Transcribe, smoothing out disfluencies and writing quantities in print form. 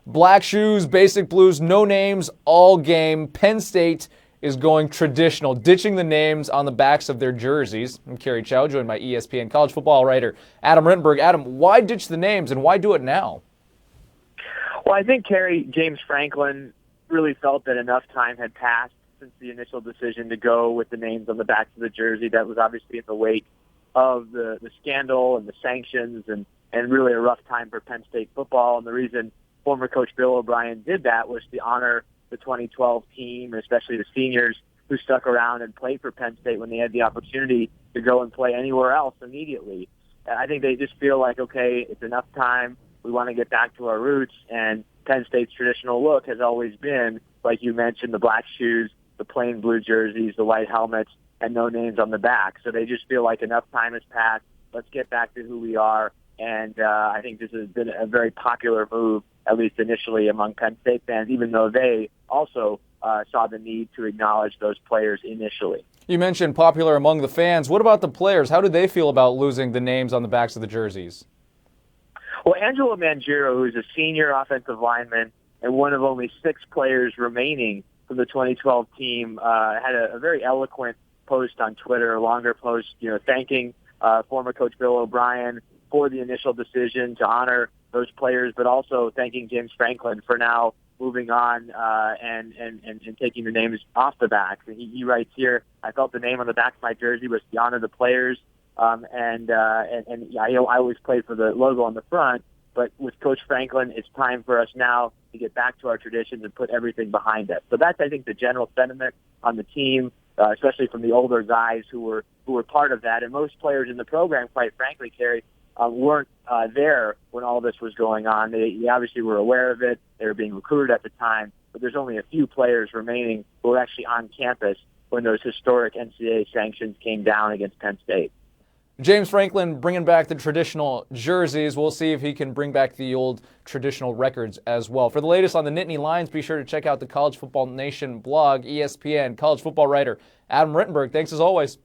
Black shoes, basic blues, no names, all game. Penn State is going traditional, ditching the names on the backs of their jerseys. I'm Kerry Chow, joined by ESPN college football writer Adam Rittenberg. Adam, why ditch the names and why do it now? Well, I think James Franklin really felt that enough time had passed since the initial decision to go with the names on the backs of the jersey. That was obviously in the wake of the scandal and the sanctions and really a rough time for Penn State football. And the reason former coach Bill O'Brien did that was to honor the 2012 team, especially the seniors who stuck around and played for Penn State when they had the opportunity to go and play anywhere else immediately. And I think they just feel like, okay, it's enough time. We want to get back to our roots. And Penn State's traditional look has always been, like you mentioned, the black shoes, the plain blue jerseys, the white helmets, and no names on the back. So they just feel like enough time has passed. Let's get back to who we are. And I think this has been a very popular move, at least initially, among Penn State fans, even though they also saw the need to acknowledge those players initially. You mentioned popular among the fans. What about the players? How do they feel about losing the names on the backs of the jerseys? Well, Angelo Mangiero, who's a senior offensive lineman and one of only 6 players remaining from the 2012 team, had a very eloquent post on Twitter, a longer post, thanking former coach Bill O'Brien for the initial decision to honor those players, but also thanking James Franklin for now moving on and taking the names off the back. He writes here, I felt the name on the back of my jersey was to honor the players, and I always played for the logo on the front, but with Coach Franklin, it's time for us now to get back to our traditions and put everything behind us. So that's, I think, the general sentiment on the team, especially from the older guys who were part of that. And most players in the program, quite frankly, Kerry, weren't there when all this was going on. They obviously were aware of it. They were being recruited at the time, but there's only a few players remaining who were actually on campus when those historic NCAA sanctions came down against Penn State. James Franklin bringing back the traditional jerseys. We'll see if he can bring back the old traditional records as well. For the latest on the Nittany Lions, be sure to check out the College Football Nation blog, ESPN college football writer Adam Rittenberg. Thanks as always.